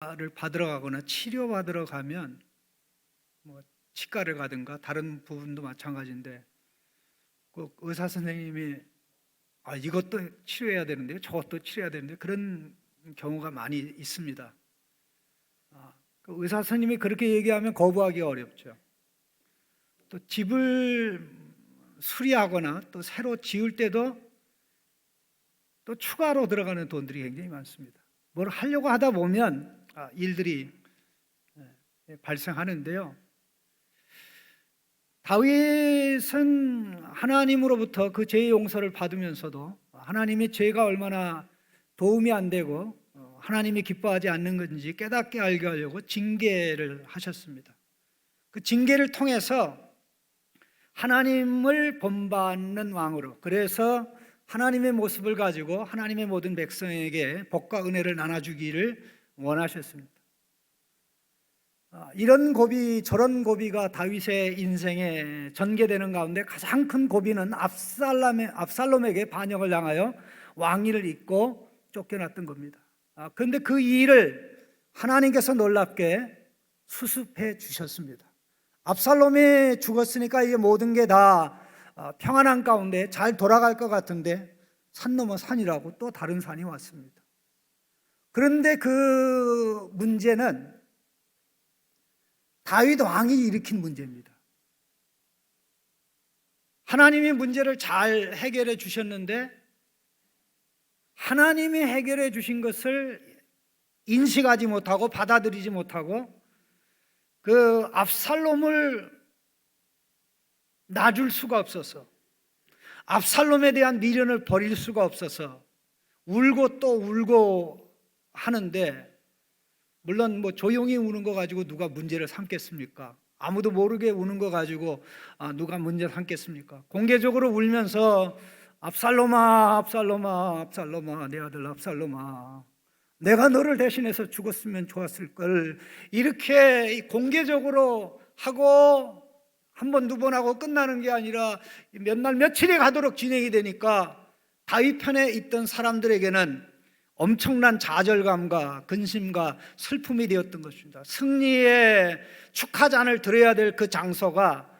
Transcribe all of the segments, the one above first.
의사를 받으러 가거나 치료받으러 가면 뭐 치과를 가든가 다른 부분도 마찬가지인데 꼭 의사 선생님이 이것도 치료해야 되는데 저것도 치료해야 되는데 그런 경우가 많이 있습니다. 그 의사 선생님이 그렇게 얘기하면 거부하기 어렵죠. 또 집을 수리하거나 또 새로 지을 때도 또 추가로 들어가는 돈들이 굉장히 많습니다. 뭘 하려고 하다 보면 일들이 발생하는데요. 다윗은 하나님으로부터 그 죄의 용서를 받으면서도 하나님의 죄가 얼마나 도움이 안 되고 하나님이 기뻐하지 않는 건지 깨닫게 알게 하려고 징계를 하셨습니다. 그 징계를 통해서 하나님을 본받는 왕으로, 그래서 하나님의 모습을 가지고 하나님의 모든 백성에게 복과 은혜를 나눠주기를 원하셨습니다. 이런 고비 저런 고비가 다윗의 인생에 전개되는 가운데 가장 큰 고비는 압살롬에게 반역을 당하여 왕위를 잊고 쫓겨났던 겁니다. 그런데 그 일을 하나님께서 놀랍게 수습해 주셨습니다. 압살롬이 죽었으니까 이게 모든 게 다 평안한 가운데 잘 돌아갈 것 같은데 산 넘어 산이라고 또 다른 산이 왔습니다. 그런데 그 문제는 다윗 왕이 일으킨 문제입니다. 하나님이 문제를 잘 해결해 주셨는데 하나님이 해결해 주신 것을 인식하지 못하고 받아들이지 못하고 그 압살롬을 놔줄 수가 없어서, 압살롬에 대한 미련을 버릴 수가 없어서 울고 또 울고 하는데, 물론 뭐 조용히 우는 거 가지고 누가 문제를 삼겠습니까? 아무도 모르게 우는 거 가지고 누가 문제를 삼겠습니까? 공개적으로 울면서 압살롬아, 압살롬아, 압살롬아, 내 아들 압살롬아, 내가 너를 대신해서 죽었으면 좋았을 걸, 이렇게 공개적으로 하고 한 번, 두 번 하고 끝나는 게 아니라 몇 날, 며칠이 가도록 진행이 되니까 다윗 편에 있던 사람들에게는 엄청난 좌절감과 근심과 슬픔이 되었던 것입니다. 승리의 축하잔을 드려야 될 그 장소가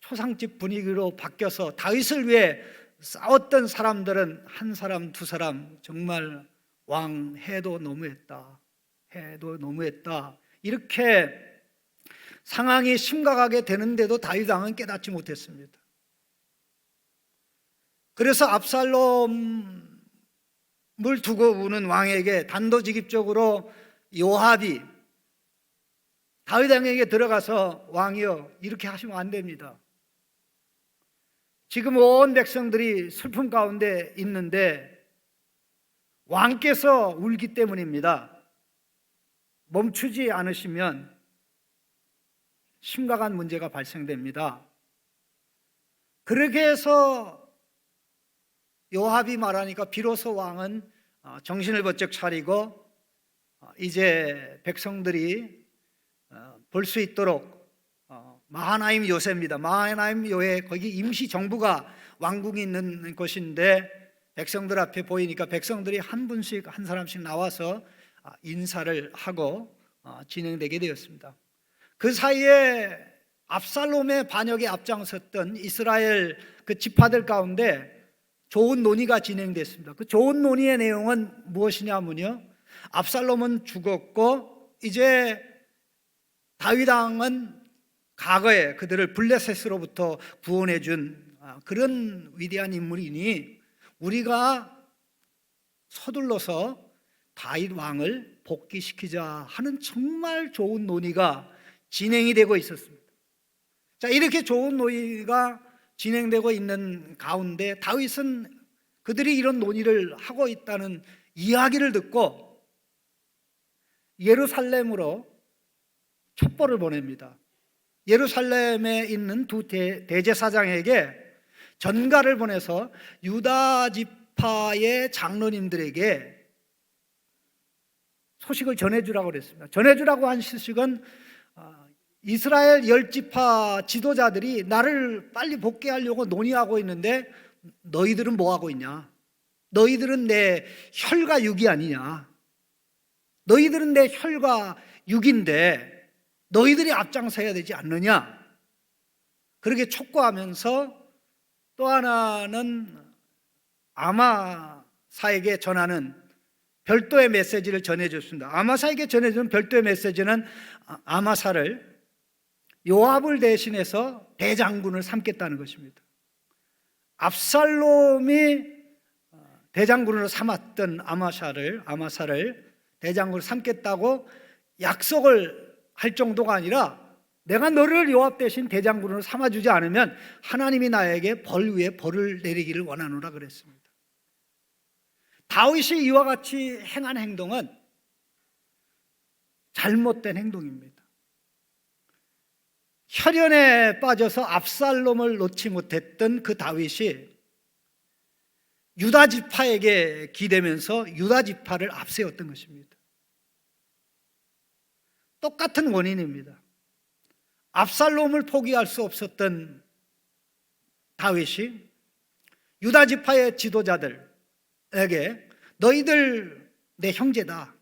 초상집 분위기로 바뀌어서 다윗을 위해 싸웠던 사람들은 한 사람, 두 사람 정말 왕 해도 너무했다, 해도 너무했다, 이렇게 상황이 심각하게 되는데도 다윗 왕은 깨닫지 못했습니다. 그래서 압살롬을 두고 우는 왕에게 단도직입적으로 요압이 다윗 왕에게 들어가서 왕이여, 이렇게 하시면 안 됩니다. 지금 온 백성들이 슬픔 가운데 있는데 왕께서 울기 때문입니다. 멈추지 않으시면 심각한 문제가 발생됩니다. 그렇게 해서 요압이 말하니까 비로소 왕은 정신을 번쩍 차리고 이제 백성들이 볼 수 있도록 마하나임 요새입니다. 마하나임 요새, 거기 임시 정부가 왕궁이 있는 곳인데 백성들 앞에 보이니까 백성들이 한 분씩 한 사람씩 나와서 인사를 하고 진행되게 되었습니다. 그 사이에 압살롬의 반역에 앞장섰던 이스라엘 그 지파들 가운데 좋은 논의가 진행됐습니다. 그 좋은 논의의 내용은 무엇이냐면요, 압살롬은 죽었고 이제 다윗 왕은 과거에 그들을 블레셋으로부터 구원해 준 그런 위대한 인물이니 우리가 서둘러서 다윗 왕을 복귀시키자 하는 정말 좋은 논의가 진행이 되고 있었습니다. 자, 이렇게 좋은 논의가 진행되고 있는 가운데 다윗은 그들이 이런 논의를 하고 있다는 이야기를 듣고 예루살렘으로 첩보를 보냅니다. 예루살렘에 있는 두 대제사장에게 전가를 보내서 유다 지파의 장로님들에게 소식을 전해주라고 그랬습니다. 전해주라고 한 소식은 이스라엘 10지파 지도자들이 나를 빨리 복귀하려고 논의하고 있는데 너희들은 뭐 하고 있냐? 너희들은 내 혈과 육이 아니냐? 너희들은 내 혈과 육인데 너희들이 앞장서야 되지 않느냐, 그렇게 촉구하면서 또 하나는 아마사에게 전하는 별도의 메시지를 전해줬습니다. 아마사에게 전해주는 별도의 메시지는 아마사를 요압을 대신해서 대장군을 삼겠다는 것입니다. 압살롬이 대장군으로 삼았던 아마사를 대장군으로 삼겠다고 약속을 할 정도가 아니라 내가 너를 요압 대신 대장군으로 삼아주지 않으면 하나님이 나에게 벌 위에 벌을 내리기를 원하노라 그랬습니다. 다윗이 이와 같이 행한 행동은 잘못된 행동입니다. 혈연에 빠져서 압살롬을 놓지 못했던 그 다윗이 유다 지파에게 기대면서 유다 지파를 앞세웠던 것입니다. 똑같은 원인입니다. 압살롬을 포기할 수 없었던 다윗이 유다 지파의 지도자들에게 너희들 내 형제다,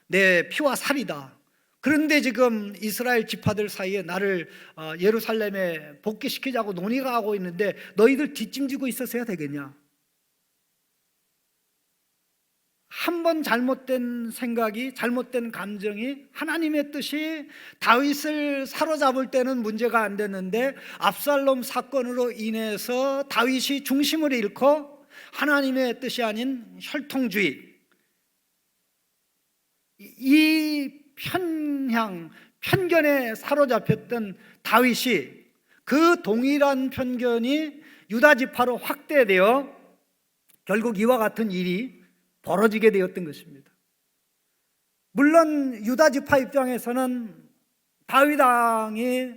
내 피와 살이다, 그런데 지금 이스라엘 지파들 사이에 나를 예루살렘에 복귀시키자고 논의가 하고 있는데 너희들 뒷짐지고 있었어야 되겠냐? 한 번 잘못된 생각이, 잘못된 감정이 하나님의 뜻이 다윗을 사로잡을 때는 문제가 안 됐는데 압살롬 사건으로 인해서 다윗이 중심을 잃고 하나님의 뜻이 아닌 혈통주의, 이 편견에 사로잡혔던 다윗이 그 동일한 편견이 유다 지파로 확대되어 결국 이와 같은 일이 벌어지게 되었던 것입니다. 물론 유다 지파 입장에서는 다윗 왕이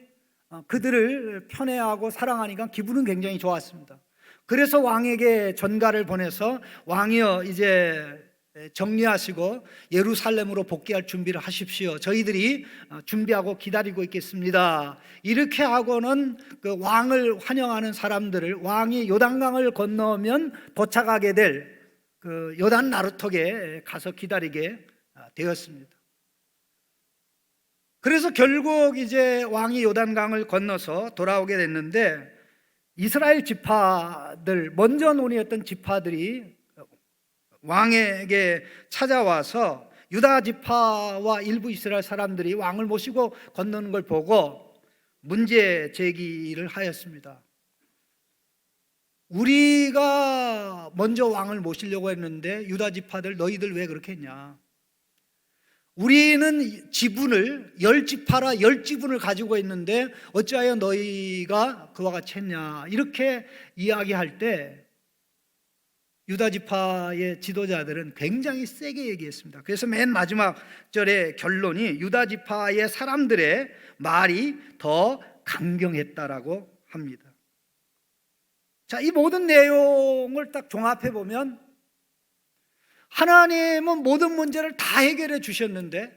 그들을 편애하고 사랑하니까 기분은 굉장히 좋았습니다. 그래서 왕에게 전가를 보내서 왕이여 이제 정리하시고 예루살렘으로 복귀할 준비를 하십시오. 저희들이 준비하고 기다리고 있겠습니다. 이렇게 하고는 그 왕을 환영하는 사람들을, 왕이 요단강을 건너면 도착하게 될 그 요단 나루턱에 가서 기다리게 되었습니다. 그래서 결국 이제 왕이 요단강을 건너서 돌아오게 됐는데 이스라엘 지파들, 먼저 논의했던 지파들이 왕에게 찾아와서 유다 지파와 일부 이스라엘 사람들이 왕을 모시고 건너는 걸 보고 문제 제기를 하였습니다. 우리가 먼저 왕을 모시려고 했는데 유다 지파들 너희들 왜 그렇게 했냐? 우리는 지분을 10지파라 10지분을 가지고 있는데 어찌하여 너희가 그와 같이 했냐? 이렇게 이야기할 때 유다 지파의 지도자들은 굉장히 세게 얘기했습니다. 그래서 맨 마지막 절의 결론이 유다 지파의 사람들의 말이 더 강경했다라고 합니다. 자, 이 모든 내용을 딱 종합해 보면 하나님은 모든 문제를 다 해결해 주셨는데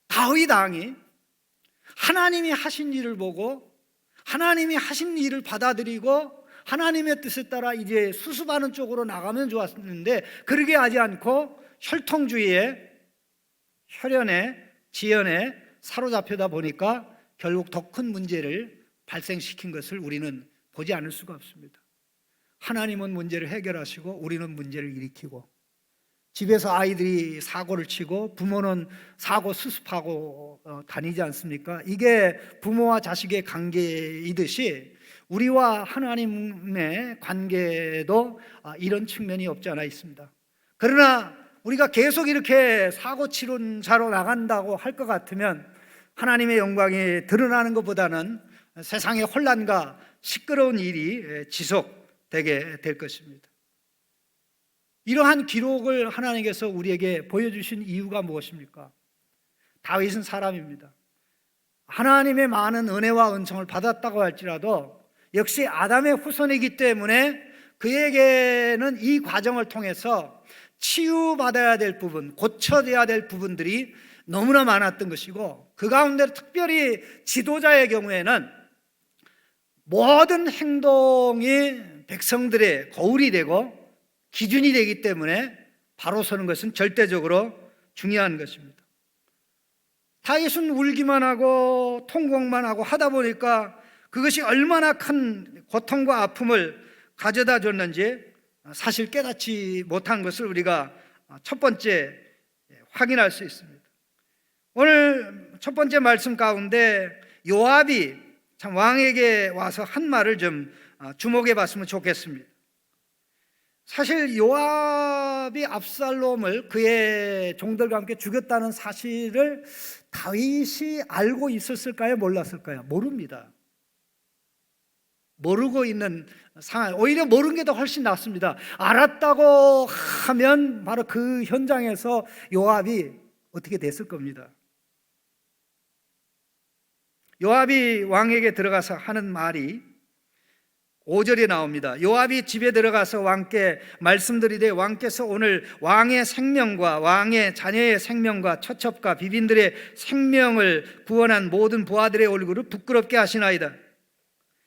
다윗 왕이 하나님이 하신 일을 보고 하나님이 하신 일을 받아들이고 하나님의 뜻에 따라 이제 수습하는 쪽으로 나가면 좋았는데 그러게 하지 않고 혈통주의에, 혈연에, 지연에 사로잡히다 보니까 결국 더 큰 문제를 발생시킨 것을 우리는 보지 않을 수가 없습니다. 하나님은 문제를 해결하시고 우리는 문제를 일으키고, 집에서 아이들이 사고를 치고 부모는 사고 수습하고 다니지 않습니까? 이게 부모와 자식의 관계이듯이 우리와 하나님의 관계도 이런 측면이 없지 않아 있습니다. 그러나 우리가 계속 이렇게 사고 치는 자로 나간다고 할 것 같으면 하나님의 영광이 드러나는 것보다는 세상의 혼란과 시끄러운 일이 지속되게 될 것입니다. 이러한 기록을 하나님께서 우리에게 보여주신 이유가 무엇입니까? 다윗은 사람입니다. 하나님의 많은 은혜와 은총을 받았다고 할지라도 역시 아담의 후손이기 때문에 그에게는 이 과정을 통해서 치유받아야 될 부분, 고쳐져야 될 부분들이 너무나 많았던 것이고, 그 가운데 특별히 지도자의 경우에는 모든 행동이 백성들의 거울이 되고 기준이 되기 때문에 바로 서는 것은 절대적으로 중요한 것입니다. 다윗은 울기만 하고 통곡만 하고 하다 보니까 그것이 얼마나 큰 고통과 아픔을 가져다 줬는지 사실 깨닫지 못한 것을 우리가 첫 번째 확인할 수 있습니다. 오늘 첫 번째 말씀 가운데 요압이 참 왕에게 와서 한 말을 좀 주목해 봤으면 좋겠습니다. 사실 요압이 압살롬을 그의 종들과 함께 죽였다는 사실을 다윗이 알고 있었을까요? 몰랐을까요? 모릅니다. 모르고 있는 상황, 오히려 모르는 게 더 훨씬 낫습니다. 알았다고 하면 바로 그 현장에서 요압이 어떻게 됐을 겁니다. 요압이 왕에게 들어가서 하는 말이 5절에 나옵니다. 요압이 집에 들어가서 왕께 말씀드리되 왕께서 오늘 왕의 생명과 왕의 자녀의 생명과 처첩과 비빈들의 생명을 구원한 모든 부하들의 얼굴을 부끄럽게 하시나이다.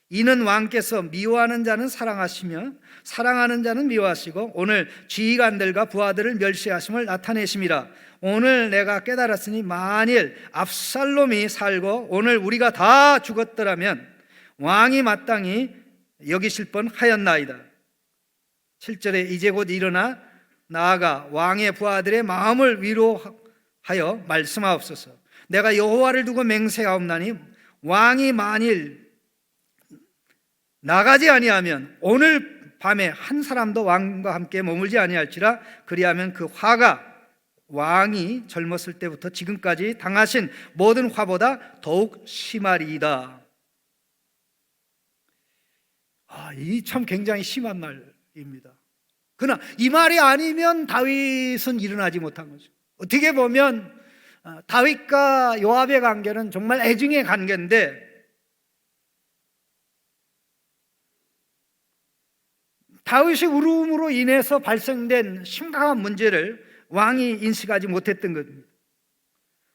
이는 왕께서 미워하는 자는 사랑하시며 사랑하는 자는 미워하시고 오늘 지휘관들과 부하들을 멸시하심을 나타내심이라. 오늘 내가 깨달았으니 만일 압살롬이 살고 오늘 우리가 다 죽었더라면 왕이 마땅히 여기실 뻔하였나이다. 7절에 이제 곧 일어나 나아가 왕의 부하들의 마음을 위로하여 말씀하옵소서. 내가 여호와를 두고 맹세하옵나니 왕이 만일 나가지 아니하면 오늘 밤에 한 사람도 왕과 함께 머물지 아니할지라. 그리하면 그 화가 왕이 젊었을 때부터 지금까지 당하신 모든 화보다 더욱 심하리이다. 이 참 굉장히 심한 말입니다. 그러나 이 말이 아니면 다윗은 일어나지 못한 거죠. 어떻게 보면 다윗과 요압의 관계는 정말 애증의 관계인데 다윗의 울음으로 인해서 발생된 심각한 문제를 왕이 인식하지 못했던 겁니다.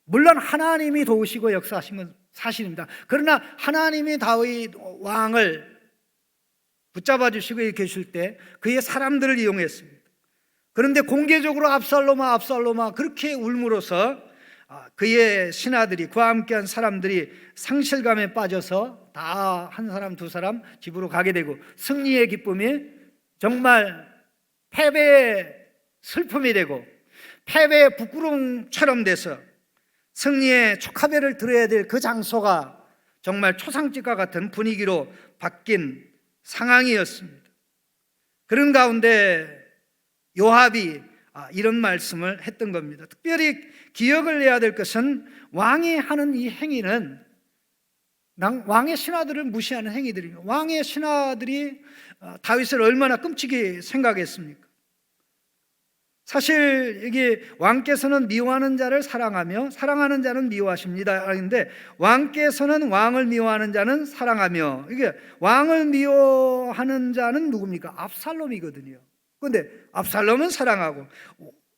물론 하나님이 도우시고 역사하신 건 사실입니다. 그러나 하나님이 다윗 왕을 붙잡아 주시고 계실 때 그의 사람들을 이용했습니다. 그런데 공개적으로 압살롬아 압살롬아 그렇게 울므로써 그의 신하들이 그와 함께한 사람들이 상실감에 빠져서 다 한 사람 두 사람 집으로 가게 되고 승리의 기쁨이 정말 패배의 슬픔이 되고 패배의 부끄러움처럼 돼서 승리의 축하배를 들어야 될 그 장소가 정말 초상집과 같은 분위기로 바뀐 상황이었습니다. 그런 가운데 요압이 이런 말씀을 했던 겁니다. 특별히 기억을 해야 될 것은 왕이 하는 이 행위는 왕의 신하들을 무시하는 행위들입니다. 왕의 신하들이 다윗을 얼마나 끔찍히 생각했습니까? 사실 이게 왕께서는 미워하는 자를 사랑하며 사랑하는 자는 미워하십니다. 그런데 왕께서는 왕을 미워하는 자는 사랑하며, 이게 왕을 미워하는 자는 누굽니까? 압살롬이거든요. 그런데 압살롬은 사랑하고,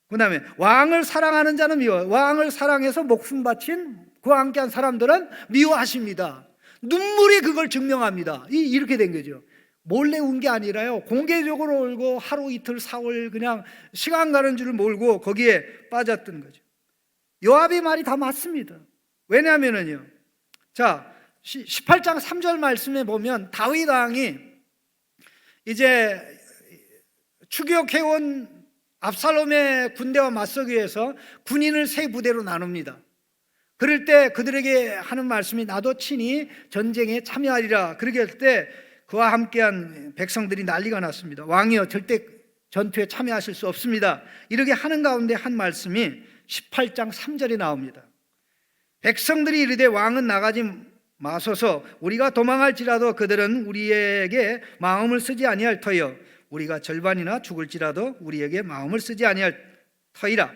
그 다음에 왕을 사랑하는 자는 미워, 왕을 사랑해서 목숨 바친 그와 함께한 사람들은 미워하십니다. 눈물이 그걸 증명합니다. 이렇게 된 거죠. 몰래 운 게 아니라요, 공개적으로 울고 하루 이틀 사흘 그냥 시간 가는 줄을 모르고 거기에 빠졌던 거죠. 요압의 말이 다 맞습니다. 왜냐하면요, 자 18장 3절 말씀에 보면 다윗 왕이 이제 추격해온 압살롬의 군대와 맞서기 위해서 군인을 세 부대로 나눕니다. 그럴 때 그들에게 하는 말씀이 나도 친히 전쟁에 참여하리라. 그렇게 할 때 그와 함께한 백성들이 난리가 났습니다. 왕이여 절대 전투에 참여하실 수 없습니다. 이렇게 하는 가운데 한 말씀이 18장 3절에 나옵니다. 백성들이 이르되 왕은 나가지 마소서. 우리가 도망할지라도 그들은 우리에게 마음을 쓰지 아니할 터여. 우리가 절반이나 죽을지라도 우리에게 마음을 쓰지 아니할 터이라.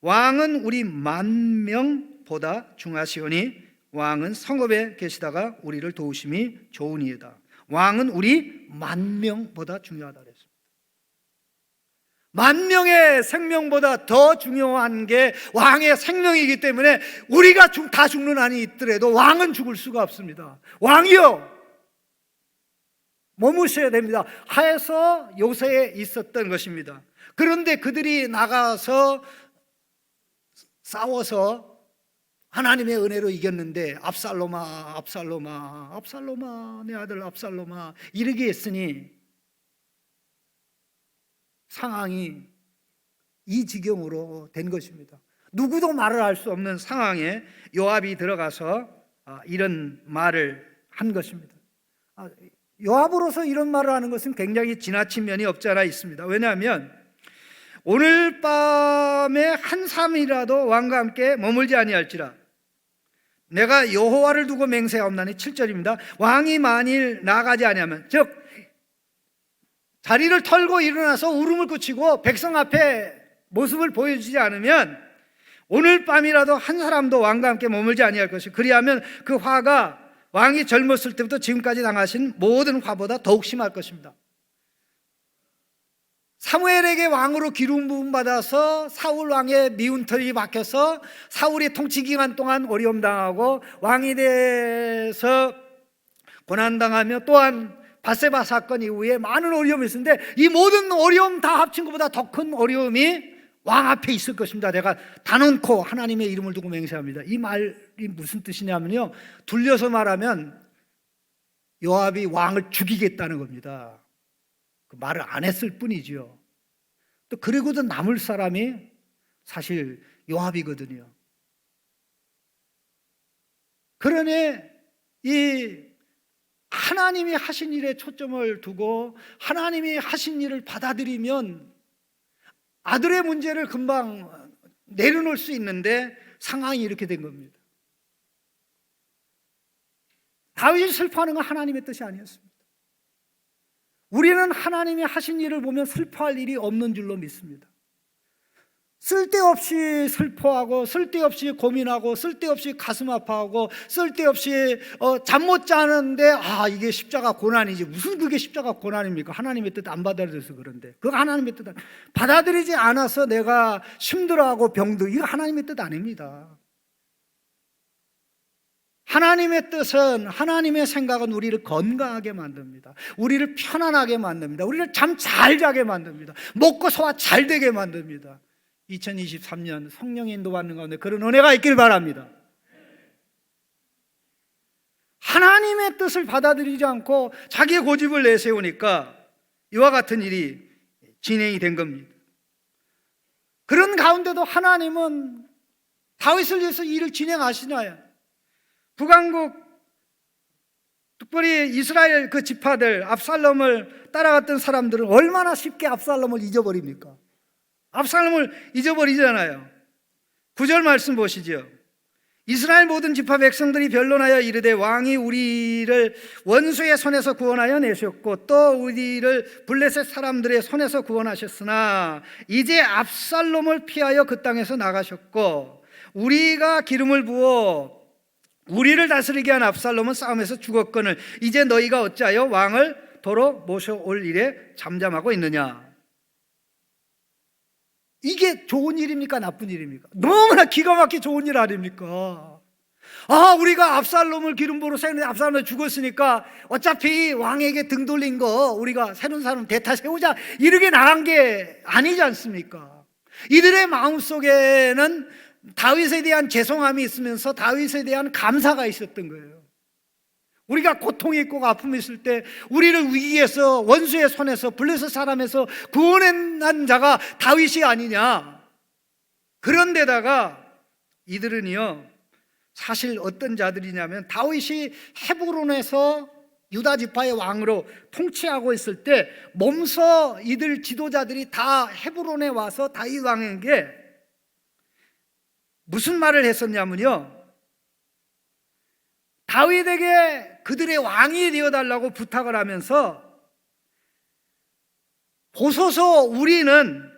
왕은 우리 10,000명보다 중하시오니 왕은 성읍에 계시다가 우리를 도우심이 좋으니이다. 왕은 우리 10,000명보다 중요하다 그랬습니다. 10,000명의 생명보다 더 중요한 게 왕의 생명이기 때문에 우리가 다 죽는 한이 있더라도 왕은 죽을 수가 없습니다. 왕이요, 머무셔야 됩니다 하여서 요새에 있었던 것입니다. 그런데 그들이 나가서 싸워서 하나님의 은혜로 이겼는데 압살롬아 압살롬아 압살롬아 내 아들 압살롬아 이르게 했으니 상황이 이 지경으로 된 것입니다. 누구도 말을 할 수 없는 상황에 요압이 들어가서 이런 말을 한 것입니다. 요압으로서 이런 말을 하는 것은 굉장히 지나친 면이 없지 않아 있습니다. 왜냐하면 오늘 밤에 한 사람이라도 왕과 함께 머물지 아니할지라 내가 여호와를 두고 맹세하옵나니 7절입니다. 왕이 만일 나가지 아니하면, 즉 자리를 털고 일어나서 울음을 그치고 백성 앞에 모습을 보여주지 않으면 오늘 밤이라도 한 사람도 왕과 함께 머물지 아니할 것이, 그리하면 그 화가 왕이 젊었을 때부터 지금까지 당하신 모든 화보다 더욱 심할 것입니다. 사무엘에게 왕으로 기름 부음 받아서 사울 왕의 미운 털이 박혀서 사울이 통치 기간 동안 어려움 당하고 왕이 돼서 고난 당하며 또한 바세바 사건 이후에 많은 어려움이 있었는데 이 모든 어려움 다 합친 것보다 더 큰 어려움이 왕 앞에 있을 것입니다. 내가 단언코 하나님의 이름을 두고 맹세합니다. 이 말이 무슨 뜻이냐면요, 둘려서 말하면 요압이 왕을 죽이겠다는 겁니다. 그 말을 안 했을 뿐이죠. 또 그리고도 남을 사람이 사실 요압이거든요. 그러니 이 하나님이 하신 일에 초점을 두고 하나님이 하신 일을 받아들이면 아들의 문제를 금방 내려놓을 수 있는데 상황이 이렇게 된 겁니다. 다윗이 슬퍼하는 건 하나님의 뜻이 아니었습니다. 우리는 하나님이 하신 일을 보면 슬퍼할 일이 없는 줄로 믿습니다. 쓸데없이 슬퍼하고 쓸데없이 고민하고 쓸데없이 가슴 아파하고 쓸데없이 잠 못 자는데 이게 십자가 고난이지, 무슨 그게 십자가 고난입니까? 하나님의 뜻 안 받아들여서 그런데, 그거 하나님의 뜻 받아들이지 않아서 내가 힘들어하고 병들, 이거 하나님의 뜻 아닙니다. 하나님의 뜻은, 하나님의 생각은 우리를 건강하게 만듭니다. 우리를 편안하게 만듭니다. 우리를 잠 잘 자게 만듭니다. 먹고 소화 잘 되게 만듭니다. 2023년 성령 인도받는 가운데 그런 은혜가 있길 바랍니다. 하나님의 뜻을 받아들이지 않고 자기의 고집을 내세우니까 이와 같은 일이 진행이 된 겁니다. 그런 가운데도 하나님은 다윗을 위해서 일을 진행하시나요? 북왕국, 특별히 이스라엘 그 지파들, 압살롬을 따라갔던 사람들은 얼마나 쉽게 압살롬을 잊어버립니까? 압살롬을 잊어버리잖아요. 9절 말씀 보시죠. 이스라엘 모든 지파 백성들이 변론하여 이르되 왕이 우리를 원수의 손에서 구원하여 내셨고 또 우리를 블레셋 사람들의 손에서 구원하셨으나 이제 압살롬을 피하여 그 땅에서 나가셨고 우리가 기름을 부어 우리를 다스리게 한 압살롬은 싸움에서 죽었거늘 이제 너희가 어찌하여 왕을 도로 모셔올 일에 잠잠하고 있느냐. 이게 좋은 일입니까? 나쁜 일입니까? 너무나 기가 막히게 좋은 일 아닙니까? 우리가 압살롬을 기름 부으러 세우는데 압살롬이 죽었으니까 어차피 왕에게 등 돌린 거 우리가 새로운 사람 대타 세우자, 이렇게 나간 게 아니지 않습니까? 이들의 마음속에는 다윗에 대한 죄송함이 있으면서 다윗에 대한 감사가 있었던 거예요. 우리가 고통이 있고 아픔이 있을 때 우리를 위기에서, 원수의 손에서, 블레셋 사람에서 구원한 자가 다윗이 아니냐. 그런데다가 이들은요, 사실 어떤 자들이냐면 다윗이 헤브론에서 유다 지파의 왕으로 통치하고 있을 때 몸서 이들 지도자들이 다 헤브론에 와서 다윗 왕에게 무슨 말을 했었냐면요, 다윗에게 그들의 왕이 되어달라고 부탁을 하면서 보소서 우리는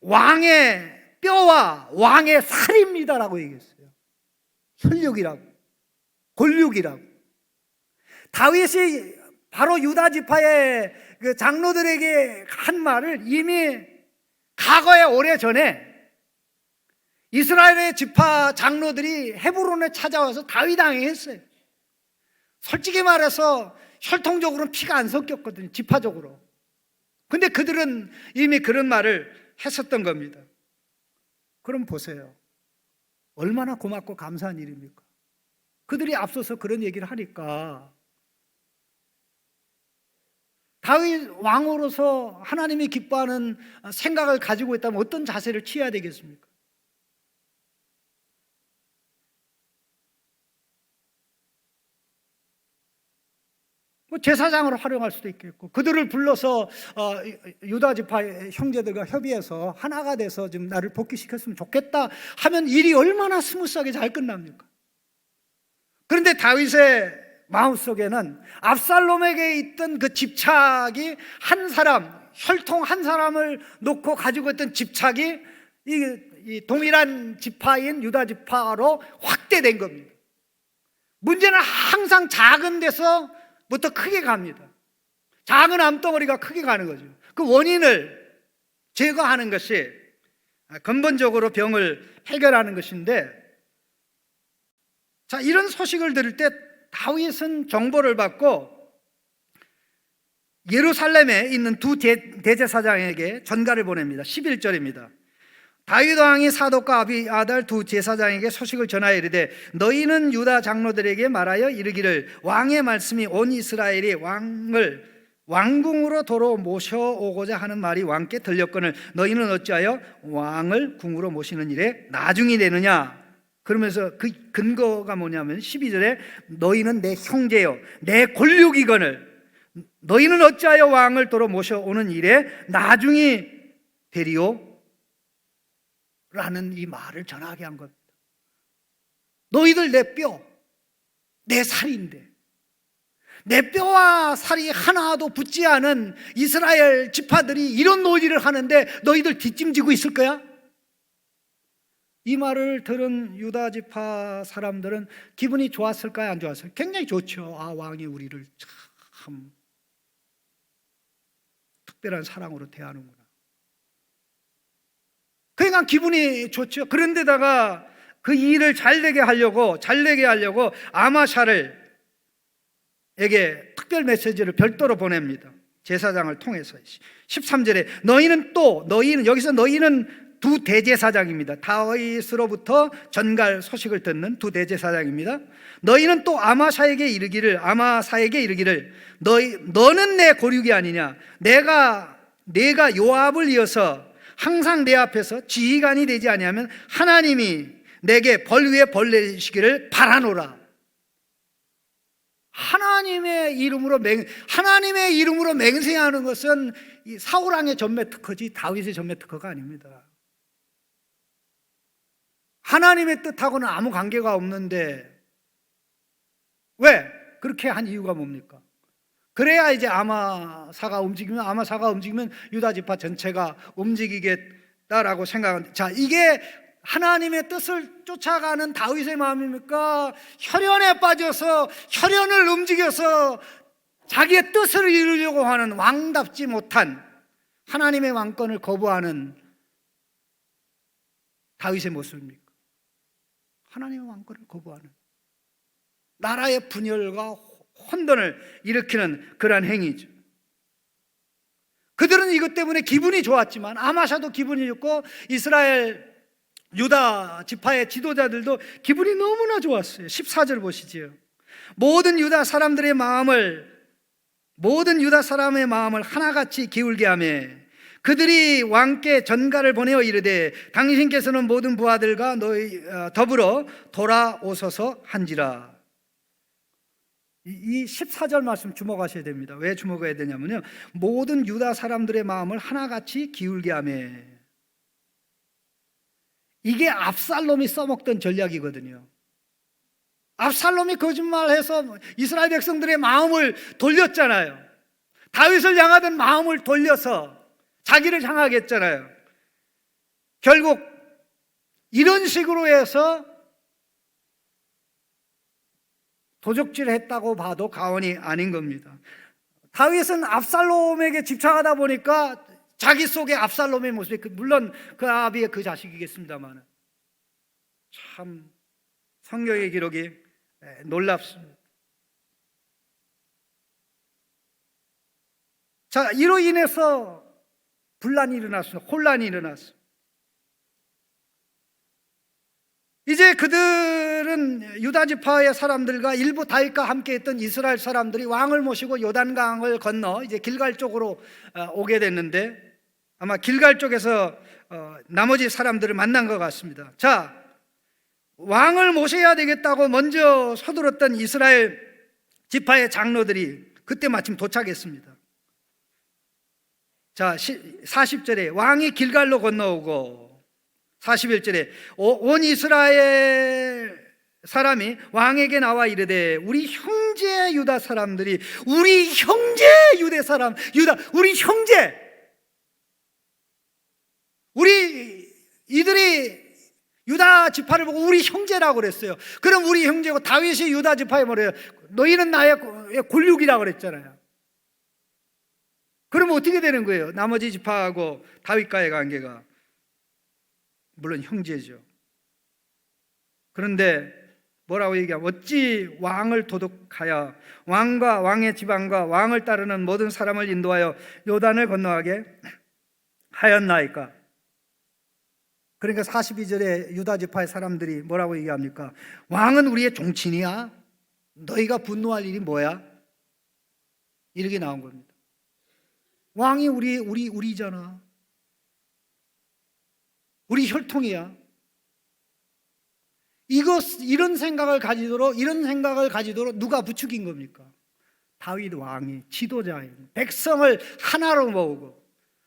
왕의 뼈와 왕의 살입니다라고 얘기했어요. 혈육이라고, 골육이라고. 다윗이 바로 유다 지파의 그 장로들에게 한 말을 이미 과거에 오래전에 이스라엘의 지파 장로들이 헤브론에 찾아와서 다윗 왕에게 했어요. 솔직히 말해서 혈통적으로는 피가 안 섞였거든요. 지파적으로. 근데 그들은 이미 그런 말을 했었던 겁니다. 그럼 보세요. 얼마나 고맙고 감사한 일입니까? 그들이 앞서서 그런 얘기를 하니까 다윗 왕으로서 하나님이 기뻐하는 생각을 가지고 있다면 어떤 자세를 취해야 되겠습니까? 뭐 제사장으로 활용할 수도 있겠고, 그들을 불러서 유다 지파의 형제들과 협의해서 하나가 돼서 좀 나를 복귀시켰으면 좋겠다 하면 일이 얼마나 스무스하게 잘 끝납니까? 그런데 다윗의 마음속에는 압살롬에게 있던 그 집착이 한 사람, 혈통 한 사람을 놓고 가지고 있던 집착이 이 동일한 지파인 유다 지파로 확대된 겁니다. 문제는 항상 작은 데서부터 크게 갑니다. 작은 암덩어리가 크게 가는 거죠. 그 원인을 제거하는 것이 근본적으로 병을 해결하는 것인데, 자, 이런 소식을 들을 때 다윗은 정보를 받고 예루살렘에 있는 두 대제사장에게 전가를 보냅니다. 11절입니다. 다윗 왕이 사독과 아비아달 두 제사장에게 소식을 전하여 이르되 너희는 유다 장로들에게 말하여 이르기를 왕의 말씀이 온 이스라엘이 왕을 왕궁으로 도로 모셔오고자 하는 말이 왕께 들렸거늘 너희는 어찌하여 왕을 궁으로 모시는 일에 나중이 되느냐. 그러면서 그 근거가 뭐냐면 12절에 너희는 내 형제요 내 골육이거늘 너희는 어찌하여 왕을 도로 모셔오는 일에 나중이 되리요 라는 이 말을 전하게 한 겁니다. 너희들 내 뼈, 내 살인데 내 뼈와 살이 하나도 붙지 않은 이스라엘 지파들이 이런 논의를 하는데 너희들 뒷짐지고 있을 거야? 이 말을 들은 유다 지파 사람들은 기분이 좋았을까요? 안 좋았을까요? 굉장히 좋죠. 아, 왕이 우리를 참 특별한 사랑으로 대하는구나. 그러니까 기분이 좋죠. 그런데다가 그 일을 잘되게 하려고 아마샤를 에게 특별 메시지를 별도로 보냅니다. 제사장을 통해서 13절에 너희는 여기서 너희는 두 대제사장입니다. 다윗으로부터 전갈 소식을 듣는 두 대제사장입니다. 너희는 또 아마사에게 이르기를 너는 내 고륙이 아니냐. 내가 요압을 이어서 항상 내 앞에서 지휘관이 되지 아니하면 하나님이 내게 벌 위에 벌 내리시기를 바라노라. 하나님의 이름으로 맹세하는 것은 이 사울 왕의 전매 특허지 다윗의 전매 특허가 아닙니다. 하나님의 뜻하고는 아무 관계가 없는데 왜? 그렇게 한 이유가 뭡니까? 그래야 이제 아마사가 움직이면 유다 지파 전체가 움직이겠다라고 생각합니다. 자, 이게 하나님의 뜻을 쫓아가는 다윗의 마음입니까? 혈연에 빠져서 혈연을 움직여서 자기의 뜻을 이루려고 하는 왕답지 못한 하나님의 왕권을 거부하는 다윗의 모습입니까? 하나님의 왕권을 거부하는 나라의 분열과 혼돈을 일으키는 그러한 행위죠. 그들은 이것 때문에 기분이 좋았지만 아마샤도 기분이 좋고 이스라엘 유다 지파의 지도자들도 기분이 너무나 좋았어요. 14절 보시지요. 모든 유다 사람의 마음을 하나같이 기울게 하며 그들이 왕께 전가를 보내어 이르되 당신께서는 모든 부하들과 너희 더불어 돌아오소서 한지라. 이 14절 말씀 주목하셔야 됩니다. 왜 주목해야 되냐면요, 모든 유다 사람들의 마음을 하나같이 기울게 하며, 이게 압살롬이 써먹던 전략이거든요. 압살롬이 거짓말해서 이스라엘 백성들의 마음을 돌렸잖아요. 다윗을 향하던 마음을 돌려서 자기를 향하게 했잖아요. 결국 이런 식으로 해서 도적질했다고 봐도 과언이 아닌 겁니다. 다윗은 압살롬에게 집착하다 보니까 자기 속에 압살롬의 모습이, 물론 그 아비의 그 자식이겠습니다만, 참 성경의 기록이 놀랍습니다. 자, 이로 인해서 분란이 일어났어. 혼란이 일어났어. 이제 그들은 유다 지파의 사람들과 일부 다윗과 함께 했던 이스라엘 사람들이 왕을 모시고 요단강을 건너 이제 길갈 쪽으로 오게 됐는데, 아마 길갈 쪽에서 나머지 사람들을 만난 것 같습니다. 자, 왕을 모셔야 되겠다고 먼저 서둘렀던 이스라엘 지파의 장로들이 그때 마침 도착했습니다. 자, 40절에 왕이 길갈로 건너오고 41절에 온 이스라엘 사람이 왕에게 나와 이르되 우리 형제 유다 사람들이, 우리 형제 유대 사람, 우리 형제, 이들이 유다 지파를 보고 우리 형제라고 그랬어요. 그럼 우리 형제고, 다윗이 유다 지파에 뭐래요? 너희는 나의 골육이라고 그랬잖아요. 그러면 어떻게 되는 거예요? 나머지 지파하고 다윗과의 관계가 물론 형제죠. 그런데 뭐라고 얘기하면 어찌 왕을 도둑하여 왕과 왕의 지방과 왕을 따르는 모든 사람을 인도하여 요단을 건너가게 하였나이까? 그러니까 42절에 유다 지파의 사람들이 뭐라고 얘기합니까? 왕은 우리의 종친이야? 너희가 분노할 일이 뭐야? 이렇게 나온 겁니다. 왕이 우리잖아. 우리 혈통이야. 이런 생각을 가지도록 누가 부추긴 겁니까? 다윗 왕이, 지도자인 백성을 하나로 모으고,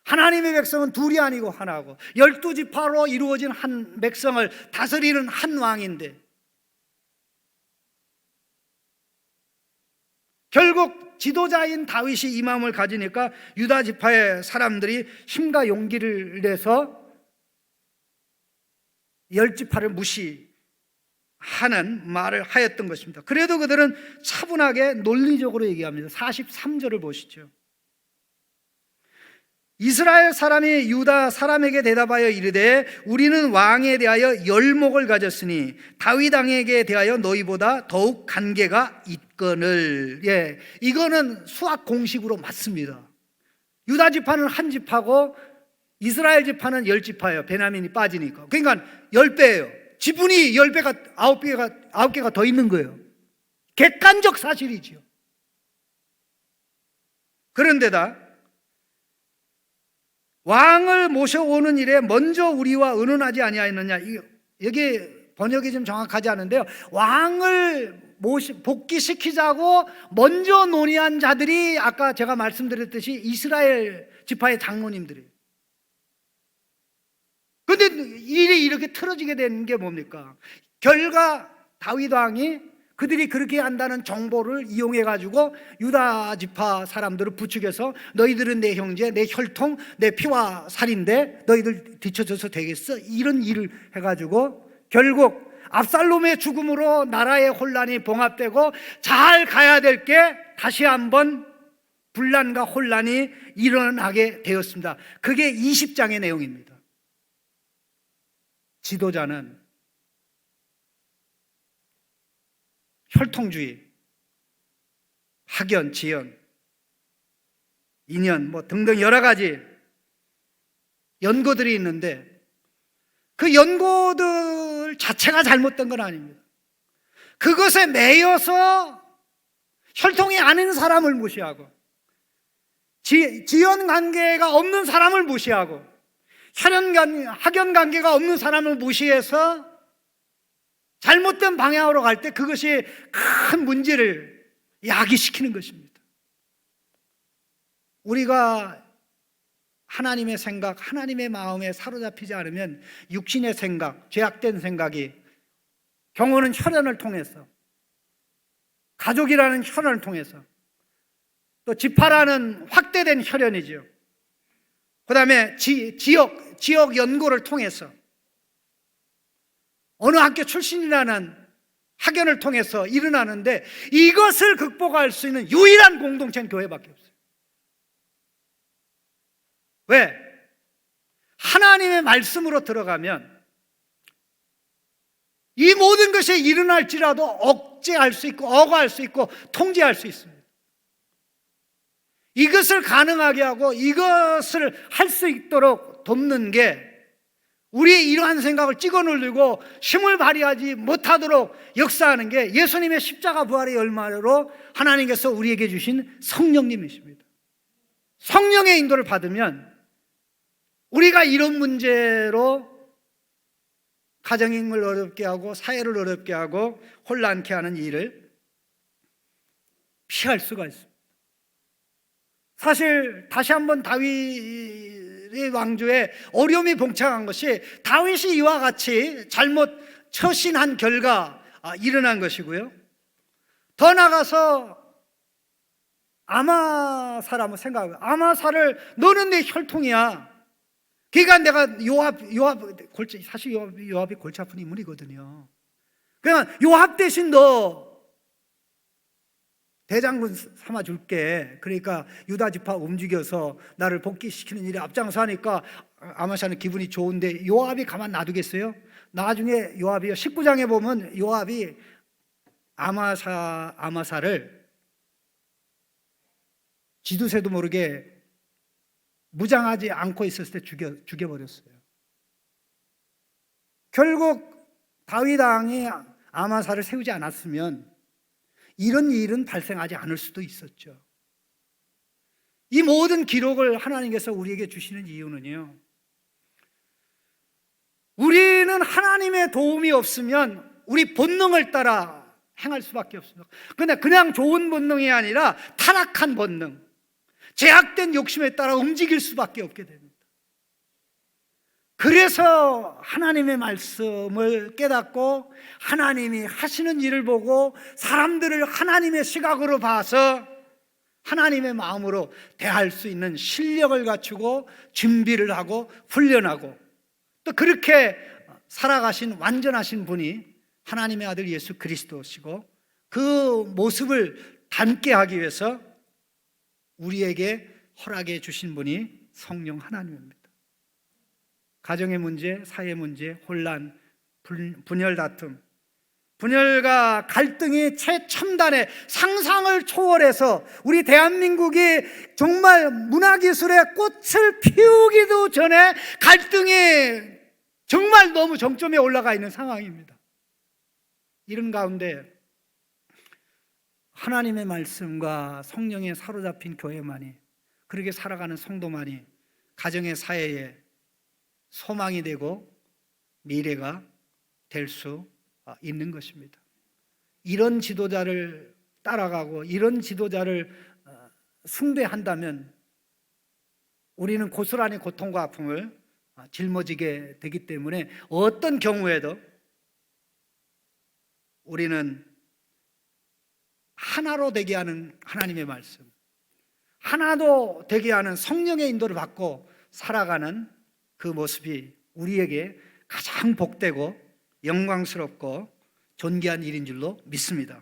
하나님의 백성은 둘이 아니고 하나고 12지파로 이루어진 한 백성을 다스리는 한 왕인데, 결국 지도자인 다윗이 이 마음을 가지니까 유다 지파의 사람들이 힘과 용기를 내서 10지파를 무시하는 말을 하였던 것입니다. 그래도 그들은 차분하게 논리적으로 얘기합니다. 43절을 보시죠. 이스라엘 사람이 유다 사람에게 대답하여 이르되 우리는 왕에 대하여 열목을 가졌으니 다윗 왕에게 대하여 너희보다 더욱 관계가 있거늘. 이거는 수학 공식으로 맞습니다. 유다 지파는 한 지파고 이스라엘 지파는 10지파예요. 베냐민이 빠지니까. 그러니까 10배예요. 지분이 10배가 9개가 더 있는 거예요. 객관적 사실이지요. 그런데다 왕을 모셔오는 일에 먼저 우리와 의논하지 아니하였느냐. 여기 번역이 좀 정확하지 않은데요, 왕을 복귀시키자고 먼저 논의한 자들이 아까 제가 말씀드렸듯이 이스라엘 지파의 장로님들이에요. 그런데 일이 이렇게 틀어지게 된 게 뭡니까? 결과 다윗 왕이 그들이 그렇게 한다는 정보를 이용해가지고 유다 지파 사람들을 부추겨서 너희들은 내 형제, 내 혈통, 내 피와 살인데 너희들 뒤쳐져서 되겠어? 이런 일을 해가지고 결국 압살롬의 죽음으로 나라의 혼란이 봉합되고 잘 가야 될 게 다시 한번 분란과 혼란이 일어나게 되었습니다. 그게 20장의 내용입니다. 지도자는 혈통주의, 학연, 지연, 인연 등등 여러 가지 연고들이 있는데 그 연고들 자체가 잘못된 건 아닙니다. 그것에 매여서 혈통이 아닌 사람을 무시하고 지연 관계가 없는 사람을 무시하고 학연 관계가 없는 사람을 무시해서 잘못된 방향으로 갈 때 그것이 큰 문제를 야기시키는 것입니다. 우리가 하나님의 생각, 하나님의 마음에 사로잡히지 않으면 육신의 생각, 죄악된 생각이, 경우는 혈연을 통해서, 가족이라는 혈연을 통해서, 또 지파라는 확대된 혈연이죠. 그 다음에 지역 연고를 통해서, 어느 학교 출신이라는 학연을 통해서 일어나는데 이것을 극복할 수 있는 유일한 공동체는 교회밖에 없어요. 왜? 하나님의 말씀으로 들어가면 이 모든 것이 일어날지라도 억제할 수 있고 억화할 수 있고 통제할 수 있습니다. 이것을 가능하게 하고 이것을 할 수 있도록 돕는 게, 우리의 이러한 생각을 찍어 누르고 힘을 발휘하지 못하도록 역사하는 게 예수님의 십자가 부활의 열매로 하나님께서 우리에게 주신 성령님이십니다. 성령의 인도를 받으면 우리가 이런 문제로 가정을 어렵게 하고 사회를 어렵게 하고 혼란케 하는 일을 피할 수가 있습니다. 사실 다시 한번 다윗의 왕조에 어려움이 봉착한 것이 다윗이 이와 같이 잘못 처신한 결과 일어난 것이고요. 더 나아가서 아마사를 한번 생각해요. 아마사를 너는 내 혈통이야. 그러니까 내가 요압 골치, 사실 요압이 골치 아픈 인물이거든요. 그냥 요압 대신 너 대장군 삼아줄게. 그러니까 유다 지파 움직여서 나를 복귀시키는 일에 앞장서 하니까 아마사는 기분이 좋은데 요압이 가만 놔두겠어요? 나중에 요압이 19장에 보면 요압이 아마사를 지두새도 모르게 무장하지 않고 있었을 때 죽여버렸어요. 결국 다윗 왕이 아마사를 세우지 않았으면 이런 일은 발생하지 않을 수도 있었죠. 이 모든 기록을 하나님께서 우리에게 주시는 이유는요, 우리는 하나님의 도움이 없으면 우리 본능을 따라 행할 수밖에 없습니다. 그런데 그냥 좋은 본능이 아니라 타락한 본능, 제약된 욕심에 따라 움직일 수밖에 없게 됩니다. 그래서 하나님의 말씀을 깨닫고 하나님이 하시는 일을 보고 사람들을 하나님의 시각으로 봐서 하나님의 마음으로 대할 수 있는 실력을 갖추고 준비를 하고 훈련하고 또 그렇게 살아가신 완전하신 분이 하나님의 아들 예수 그리스도시고, 그 모습을 닮게 하기 위해서 우리에게 허락해 주신 분이 성령 하나님입니다. 가정의 문제, 사회 문제, 혼란, 분열 다툼, 분열과 갈등이 최첨단의 상상을 초월해서 우리 대한민국이 정말 문화기술의 꽃을 피우기도 전에 갈등이 정말 너무 정점에 올라가 있는 상황입니다. 이런 가운데 하나님의 말씀과 성령에 사로잡힌 교회만이, 그렇게 살아가는 성도만이 가정의 사회에 소망이 되고 미래가 될 수 있는 것입니다. 이런 지도자를 따라가고 이런 지도자를 숭배한다면 우리는 고스란히 고통과 아픔을 짊어지게 되기 때문에 어떤 경우에도 우리는 하나로 되게 하는 하나님의 말씀, 하나도 되게 하는 성령의 인도를 받고 살아가는 그 모습이 우리에게 가장 복되고 영광스럽고 존귀한 일인 줄로 믿습니다.